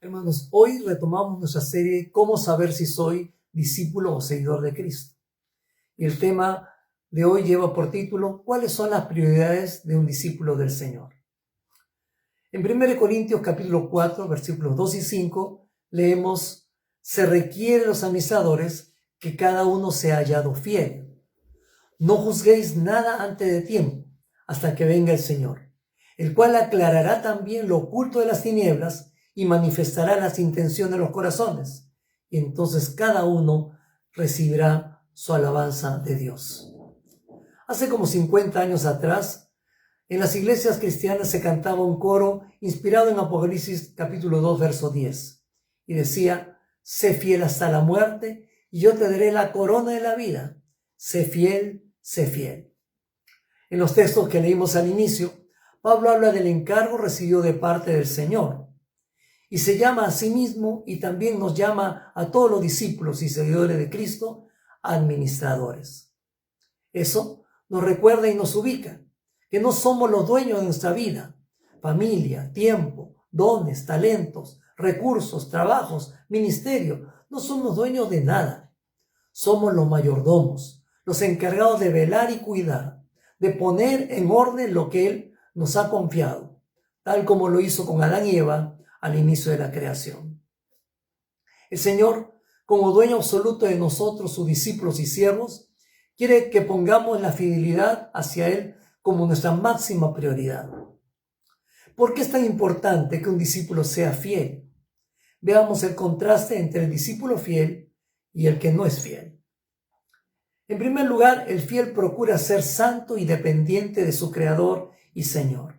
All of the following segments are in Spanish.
Hermanos, hoy retomamos nuestra serie ¿Cómo saber si soy discípulo o seguidor de Cristo? Y el tema de hoy lleva por título ¿Cuáles son las prioridades de un discípulo del Señor? En 1 Corintios capítulo 4, versículos 2 y 5, leemos: se requiere de los administradores que cada uno sea hallado fiel. No juzguéis nada antes de tiempo, hasta que venga el Señor, el cual aclarará también lo oculto de las tinieblas y manifestará las intenciones de los corazones. Y entonces cada uno recibirá su alabanza de Dios. Hace como 50 años atrás, en las iglesias cristianas se cantaba un coro inspirado en Apocalipsis capítulo 2, verso 10. Y decía: sé fiel hasta la muerte y yo te daré la corona de la vida. Sé fiel, sé fiel. En los textos que leímos al inicio, Pablo habla del encargo recibido de parte del Señor. Y se llama a sí mismo y también nos llama a todos los discípulos y seguidores de Cristo administradores. Eso nos recuerda y nos ubica que no somos los dueños de nuestra vida, familia, tiempo, dones, talentos, recursos, trabajos, ministerio. No somos dueños de nada. Somos los mayordomos, los encargados de velar y cuidar, de poner en orden lo que Él nos ha confiado, tal como lo hizo con Adán y Eva al inicio de la creación. El Señor, como dueño absoluto de nosotros, sus discípulos y siervos, quiere que pongamos la fidelidad hacia Él como nuestra máxima prioridad. ¿Por qué es tan importante que un discípulo sea fiel? Veamos el contraste entre el discípulo fiel y el que no es fiel. En primer lugar, el fiel procura ser santo y dependiente de su Creador y Señor.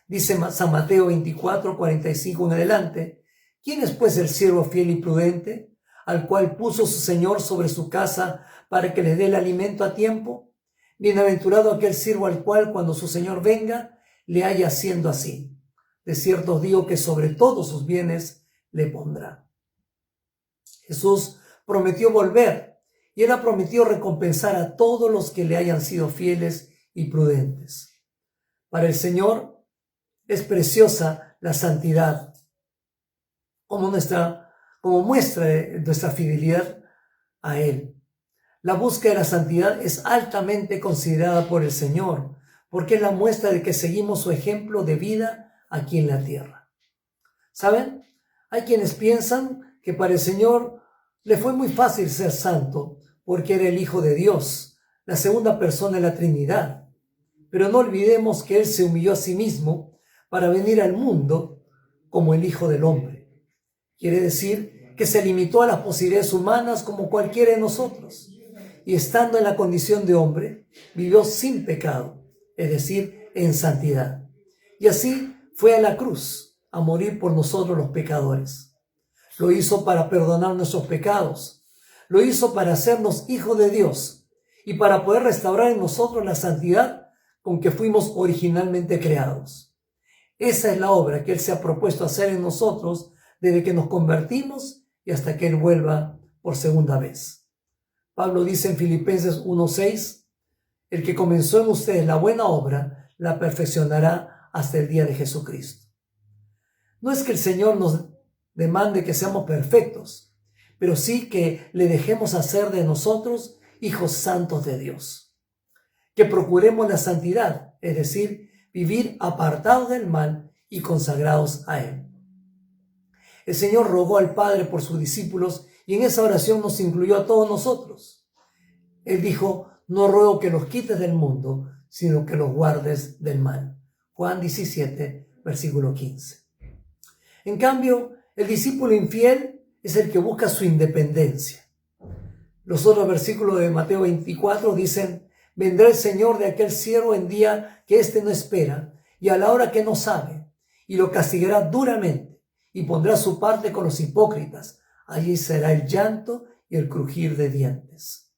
Dice San Mateo 24, 45 en adelante: ¿quién es pues el siervo fiel y prudente, al cual puso su Señor sobre su casa para que le dé el alimento a tiempo? Bienaventurado aquel siervo al cual, cuando su Señor venga, le haya haciendo así. De cierto os digo que sobre todos sus bienes le pondrá. Jesús prometió volver y Él ha prometido recompensar a todos los que le hayan sido fieles y prudentes. Para el Señor es preciosa la santidad como muestra de nuestra fidelidad a Él. La búsqueda de la santidad es altamente considerada por el Señor, porque es la muestra de que seguimos su ejemplo de vida aquí en la tierra. ¿Saben? Hay quienes piensan que para el Señor le fue muy fácil ser santo porque era el Hijo de Dios, la segunda persona de la Trinidad. Pero no olvidemos que Él se humilló a sí mismo para venir al mundo como el Hijo del Hombre. Quiere decir que se limitó a las posibilidades humanas como cualquiera de nosotros. Y estando en la condición de hombre, vivió sin pecado, es decir, en santidad. Y así fue a la cruz a morir por nosotros los pecadores. Lo hizo para perdonar nuestros pecados. Lo hizo para hacernos hijos de Dios y para poder restaurar en nosotros la santidad con que fuimos originalmente creados. Esa es la obra que Él se ha propuesto hacer en nosotros desde que nos convertimos y hasta que Él vuelva por segunda vez. Pablo dice en Filipenses 1:6, el que comenzó en ustedes la buena obra, la perfeccionará hasta el día de Jesucristo. No es que el Señor nos demande que seamos perfectos, pero sí que le dejemos hacer de nosotros hijos santos de Dios. Que procuremos la santidad, es decir, vivir apartados del mal y consagrados a Él. El Señor rogó al Padre por sus discípulos y en esa oración nos incluyó a todos nosotros. Él dijo: no ruego que los quites del mundo, sino que los guardes del mal. Juan 17, versículo 15. En cambio, el discípulo infiel es el que busca su independencia. Los otros versículos de Mateo 24 dicen: vendrá el Señor de aquel siervo en día que éste no espera y a la hora que no sabe, y lo castigará duramente y pondrá su parte con los hipócritas. Allí será el llanto y el crujir de dientes.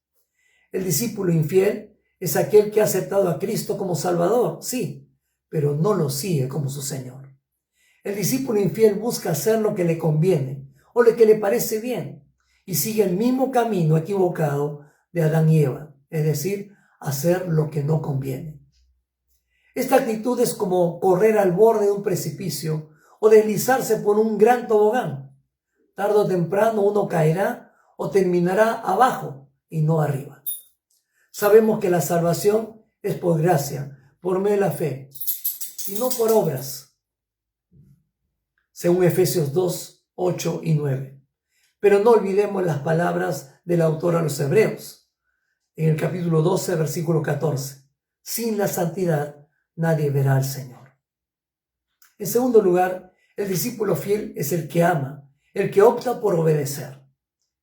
El discípulo infiel es aquel que ha aceptado a Cristo como Salvador, sí, pero no lo sigue como su Señor. El discípulo infiel busca hacer lo que le conviene o lo que le parece bien y sigue el mismo camino equivocado de Adán y Eva, es decir, hacer lo que no conviene. Esta actitud es como correr al borde de un precipicio o deslizarse por un gran tobogán. Tarde o temprano uno caerá o terminará abajo y no arriba. Sabemos que la salvación es por gracia, por medio de la fe, y no por obras, según Efesios 2, 8 y 9. Pero no olvidemos las palabras del autor a los Hebreos, en el capítulo 12, versículo 14. Sin la santidad nadie verá al Señor. En segundo lugar, el discípulo fiel es el que ama, el que opta por obedecer.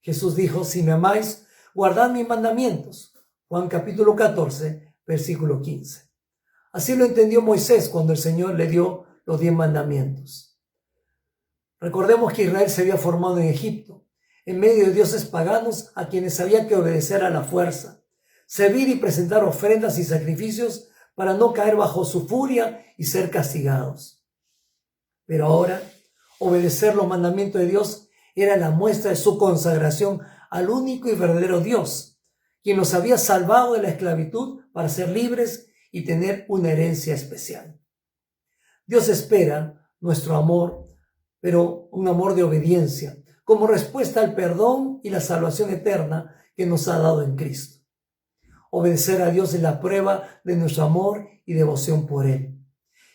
Jesús dijo, si me amáis, guardad mis mandamientos. Juan capítulo 14, versículo 15. Así lo entendió Moisés cuando el Señor le dio los 10 mandamientos. Recordemos que Israel se había formado en Egipto, en medio de dioses paganos a quienes había que obedecer a la fuerza, servir y presentar ofrendas y sacrificios para no caer bajo su furia y ser castigados. Pero ahora, obedecer los mandamientos de Dios era la muestra de su consagración al único y verdadero Dios, quien nos había salvado de la esclavitud para ser libres y tener una herencia especial. Dios espera nuestro amor, pero un amor de obediencia, como respuesta al perdón y la salvación eterna que nos ha dado en Cristo. Obedecer a Dios es la prueba de nuestro amor y devoción por Él.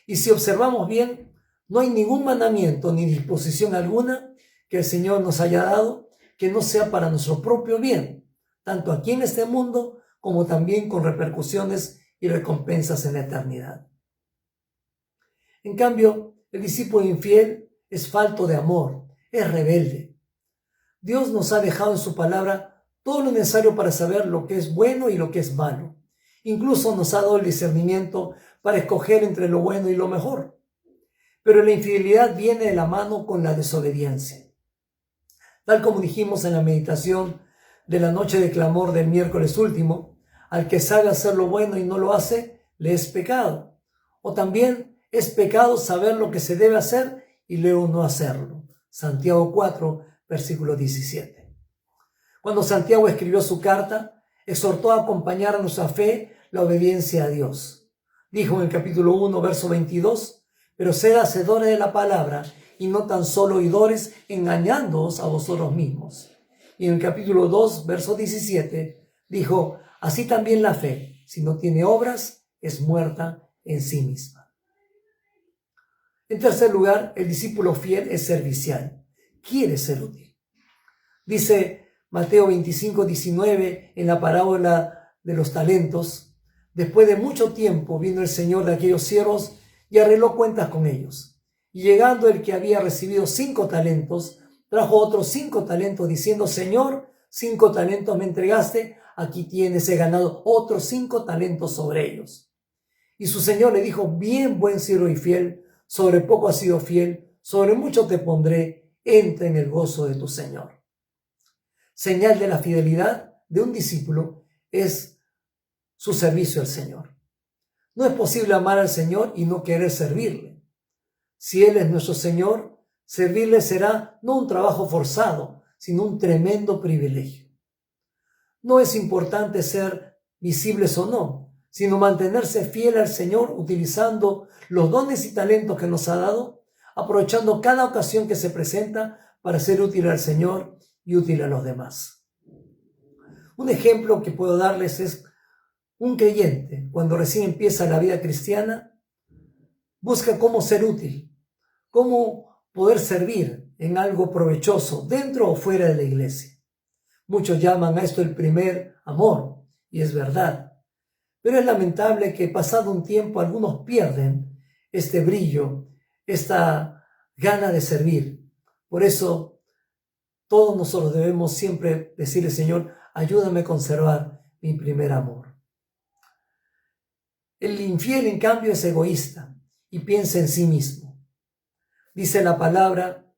Y si observamos bien, no hay ningún mandamiento ni disposición alguna que el Señor nos haya dado que no sea para nuestro propio bien, tanto aquí en este mundo como también con repercusiones y recompensas en la eternidad. En cambio, el discípulo infiel es falto de amor, es rebelde. Dios nos ha dejado en su palabra todo lo necesario para saber lo que es bueno y lo que es malo. Incluso nos ha dado el discernimiento para escoger entre lo bueno y lo mejor. Pero la infidelidad viene de la mano con la desobediencia. Tal como dijimos en la meditación de la noche de clamor del miércoles último, al que sabe hacer lo bueno y no lo hace, le es pecado. O también es pecado saber lo que se debe hacer y luego no hacerlo. Santiago 4, versículo 17. Cuando Santiago escribió su carta, exhortó a acompañar a nuestra fe la obediencia a Dios. Dijo en el capítulo 1, verso 22, pero sed hacedores de la palabra y no tan solo oidores, engañándoos a vosotros mismos. Y en el capítulo 2, verso 17, dijo, así también la fe, si no tiene obras, es muerta en sí misma. En tercer lugar, el discípulo fiel es servicial, quiere ser útil. Dice Mateo 25, 19, en la parábola de los talentos, después de mucho tiempo vino el Señor de aquellos siervos y arregló cuentas con ellos. Y llegando el que había recibido 5 talentos, trajo otros 5 talentos diciendo, Señor, 5 talentos me entregaste, aquí tienes, he ganado otros 5 talentos sobre ellos. Y su Señor le dijo, bien buen siervo y fiel, sobre poco has sido fiel, sobre mucho te pondré, entra en el gozo de tu Señor. Señal de la fidelidad de un discípulo es su servicio al Señor. No es posible amar al Señor y no querer servirle. Si Él es nuestro Señor, servirle será no un trabajo forzado, sino un tremendo privilegio. No es importante ser visibles o no, sino mantenerse fiel al Señor utilizando los dones y talentos que nos ha dado, aprovechando cada ocasión que se presenta para ser útil al Señor y útil a los demás. Un ejemplo que puedo darles es un creyente, cuando recién empieza la vida cristiana, busca cómo ser útil, cómo poder servir en algo provechoso dentro o fuera de la iglesia. Muchos llaman a esto el primer amor, y es verdad. Pero es lamentable que pasado un tiempo algunos pierden este brillo, esta gana de servir. Por eso todos nosotros debemos siempre decirle, Señor, ayúdame a conservar mi primer amor. El infiel, en cambio, es egoísta y piensa en sí mismo. Dice la palabra,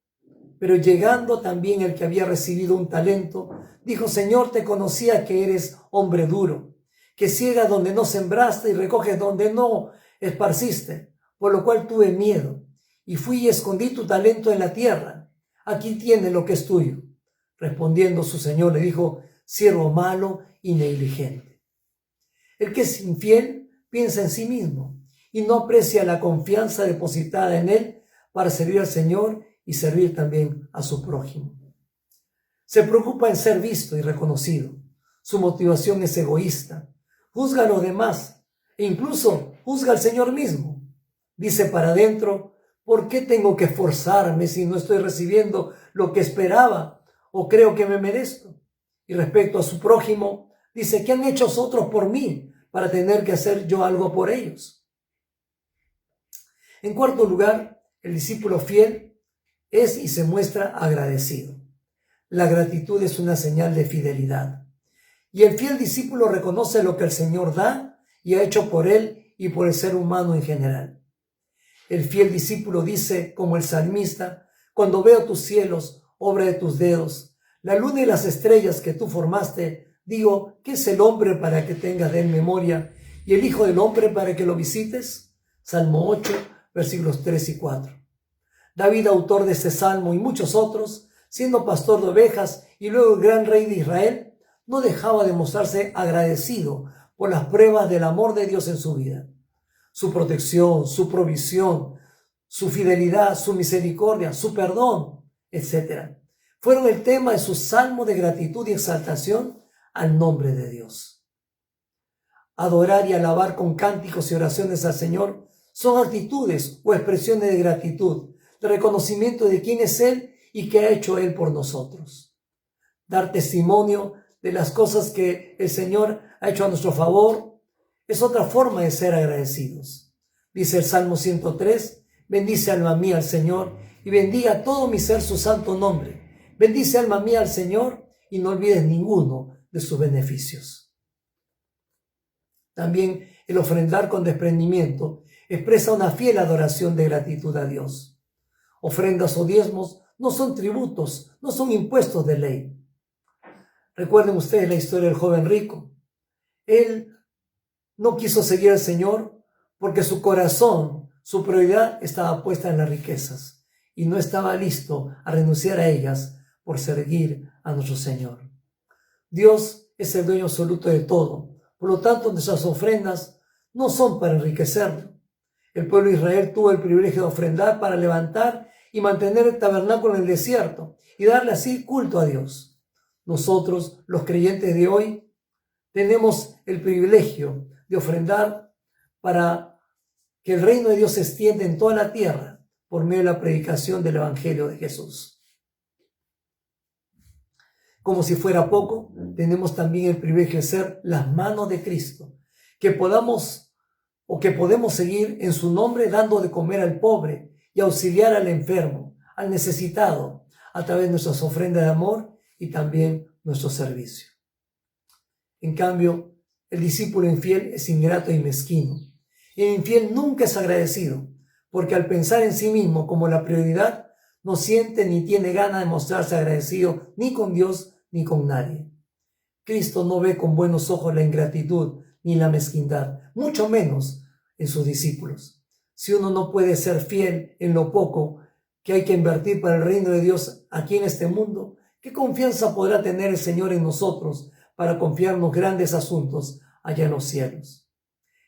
pero llegando también el que había recibido un talento, dijo, Señor, te conocía que eres hombre duro, que ciegas donde no sembraste y recoges donde no esparciste, por lo cual tuve miedo, y fui y escondí tu talento en la tierra. Aquí tienes lo que es tuyo. Respondiendo su Señor le dijo, siervo malo y negligente. El que es infiel piensa en sí mismo y no aprecia la confianza depositada en él para servir al Señor y servir también a su prójimo. Se preocupa en ser visto y reconocido. Su motivación es egoísta. Juzga a los demás e incluso juzga al Señor mismo. Dice para adentro: ¿por qué tengo que esforzarme si no estoy recibiendo lo que esperaba o creo que me merezco? Y respecto a su prójimo, dice: ¿qué han hecho otros por mí para tener que hacer yo algo por ellos? En cuarto lugar, el discípulo fiel es y se muestra agradecido. La gratitud es una señal de fidelidad. Y el fiel discípulo reconoce lo que el Señor da y ha hecho por él y por el ser humano en general. El fiel discípulo dice, como el salmista: cuando veo tus cielos, obra de tus dedos, la luna y las estrellas que tú formaste, digo, ¿qué es el hombre para que tengas de él memoria y el hijo del hombre para que lo visites? Salmo 8, versículos 3 y 4. David, autor de este salmo y muchos otros, siendo pastor de ovejas y luego el gran rey de Israel, no dejaba de mostrarse agradecido por las pruebas del amor de Dios en su vida. Su protección, su provisión, su fidelidad, su misericordia, su perdón, etc. fueron el tema de su salmo de gratitud y exaltación al nombre de Dios. Adorar y alabar con cánticos y oraciones al Señor son actitudes o expresiones de gratitud, de reconocimiento de quién es Él y qué ha hecho Él por nosotros. Dar testimonio de las cosas que el Señor ha hecho a nuestro favor es otra forma de ser agradecidos. Dice el Salmo 103, bendice alma mía al Señor y bendiga todo mi ser su santo nombre. Bendice alma mía al Señor y no olvides ninguno de sus beneficios. También el ofrendar con desprendimiento expresa una fiel adoración de gratitud a Dios. Ofrendas o diezmos no son tributos, no son impuestos de ley. Recuerden ustedes la historia del joven rico. Él no quiso seguir al Señor porque su corazón, su prioridad estaba puesta en las riquezas y no estaba listo a renunciar a ellas por seguir a nuestro Señor. Dios es el dueño absoluto de todo. Por lo tanto, nuestras ofrendas no son para enriquecerlo. El pueblo de Israel tuvo el privilegio de ofrendar para levantar y mantener el tabernáculo en el desierto y darle así culto a Dios. Nosotros, los creyentes de hoy, tenemos el privilegio de ofrendar para que el reino de Dios se extienda en toda la tierra por medio de la predicación del Evangelio de Jesús. Como si fuera poco, tenemos también el privilegio de ser las manos de Cristo, que podemos seguir en su nombre dando de comer al pobre y auxiliar al enfermo, al necesitado, a través de nuestras ofrendas de amor y también nuestro servicio. En cambio, el discípulo infiel es ingrato y mezquino. El infiel nunca es agradecido, porque al pensar en sí mismo como la prioridad, no siente ni tiene ganas de mostrarse agradecido ni con Dios ni con nadie. Cristo no ve con buenos ojos la ingratitud ni la mezquindad, mucho menos en sus discípulos. Si uno no puede ser fiel en lo poco que hay que invertir para el reino de Dios aquí en este mundo, ¿qué confianza podrá tener el Señor en nosotros para confiarnos grandes asuntos allá en los cielos?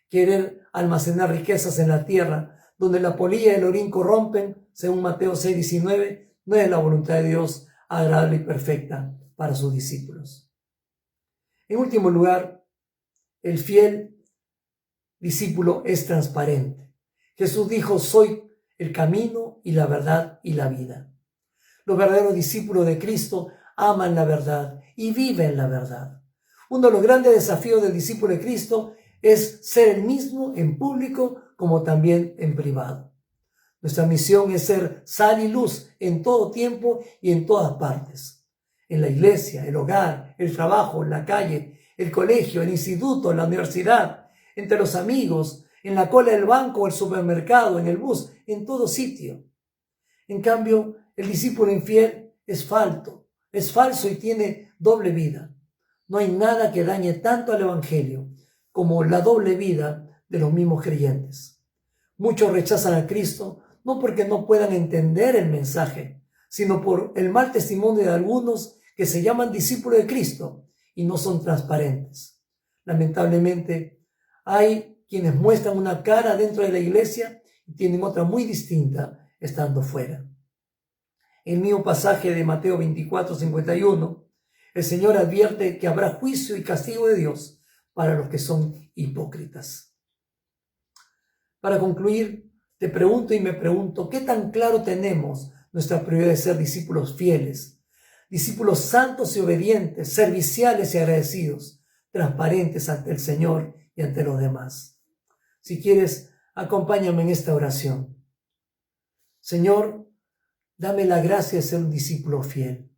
Querer almacenar riquezas en la tierra, donde la polilla y el orín corrompen, según Mateo 6:19, no es la voluntad de Dios agradable y perfecta para sus discípulos. En último lugar, el fiel discípulo es transparente. Jesús dijo: soy el camino y la verdad y la vida. Los verdaderos discípulos de Cristo aman la verdad y viven la verdad. Uno de los grandes desafíos del discípulo de Cristo es ser el mismo en público como también en privado. Nuestra misión es ser sal y luz en todo tiempo y en todas partes. En la iglesia, el hogar, el trabajo, la calle, el colegio, el instituto, la universidad, entre los amigos, en la cola del banco, el supermercado, en el bus, en todo sitio. En cambio, el discípulo infiel es falso y tiene doble vida. No hay nada que dañe tanto al evangelio como la doble vida de los mismos creyentes. Muchos rechazan a Cristo no porque no puedan entender el mensaje, sino por el mal testimonio de algunos que se llaman discípulos de Cristo y no son transparentes. Lamentablemente, hay quienes muestran una cara dentro de la iglesia y tienen otra muy distinta estando fuera. En el mismo pasaje de Mateo 24:51, el Señor advierte que habrá juicio y castigo de Dios para los que son hipócritas. Para concluir, te pregunto y me pregunto, ¿qué tan claro tenemos nuestra prioridad de ser discípulos fieles, discípulos santos y obedientes, serviciales y agradecidos, transparentes ante el Señor y ante los demás? Si quieres, acompáñame en esta oración. Señor, dame la gracia de ser un discípulo fiel.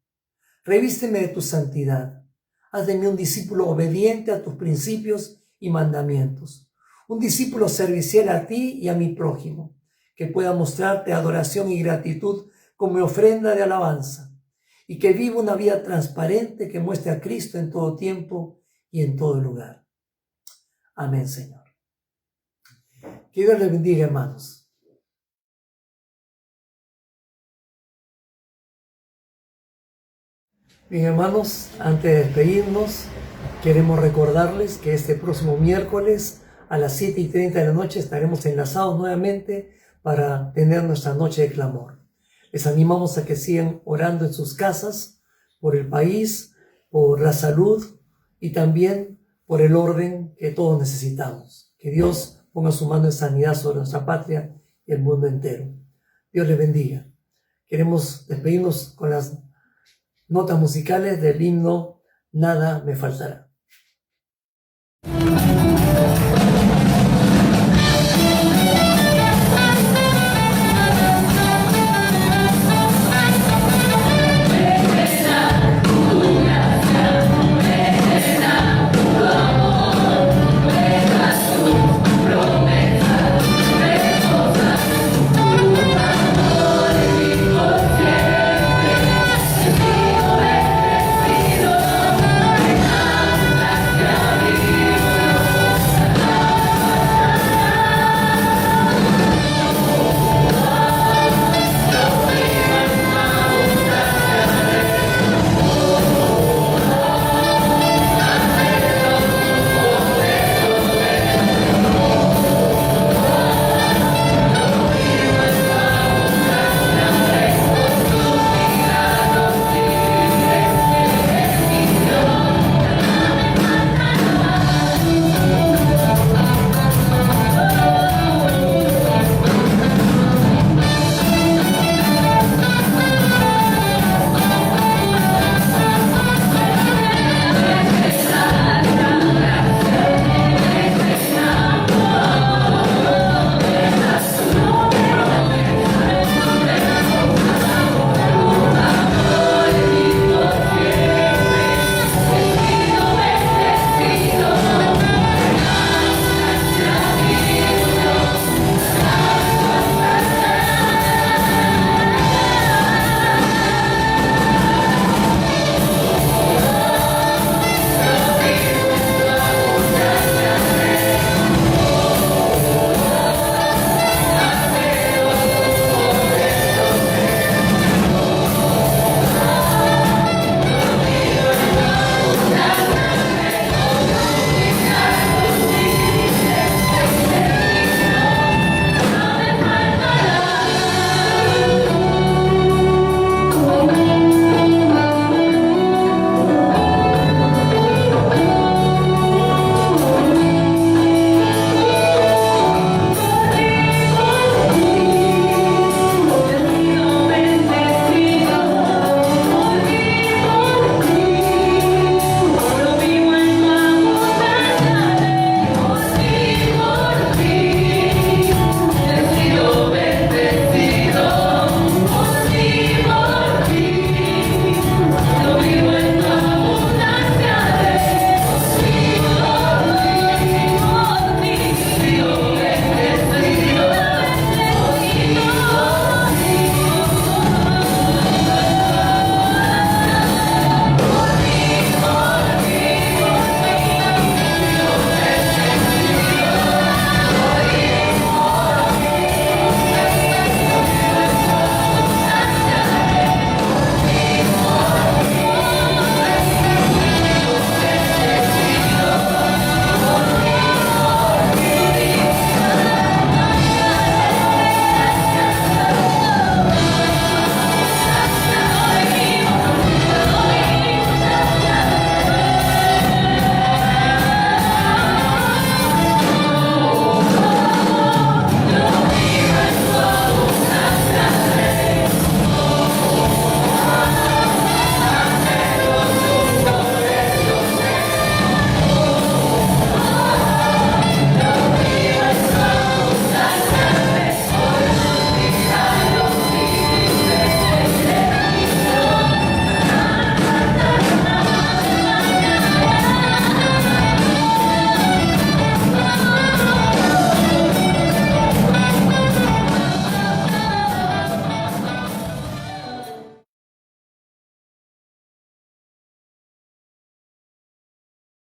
Revísteme de tu santidad. Haz de mí un discípulo obediente a tus principios y mandamientos. Un discípulo servicial a ti y a mi prójimo, que pueda mostrarte adoración y gratitud como mi ofrenda de alabanza, y que viva una vida transparente que muestre a Cristo en todo tiempo y en todo lugar. Amén, Señor. Que Dios les bendiga, hermanos. Bien, hermanos, antes de despedirnos, queremos recordarles que este próximo miércoles a las 7:30 de la noche estaremos enlazados nuevamente para tener nuestra noche de clamor. Les animamos a que sigan orando en sus casas por el país, por la salud y también por el orden que todos necesitamos. Que Dios ponga su mano de sanidad sobre nuestra patria y el mundo entero. Dios les bendiga. Queremos despedirnos con las notas musicales del himno Nada me faltará.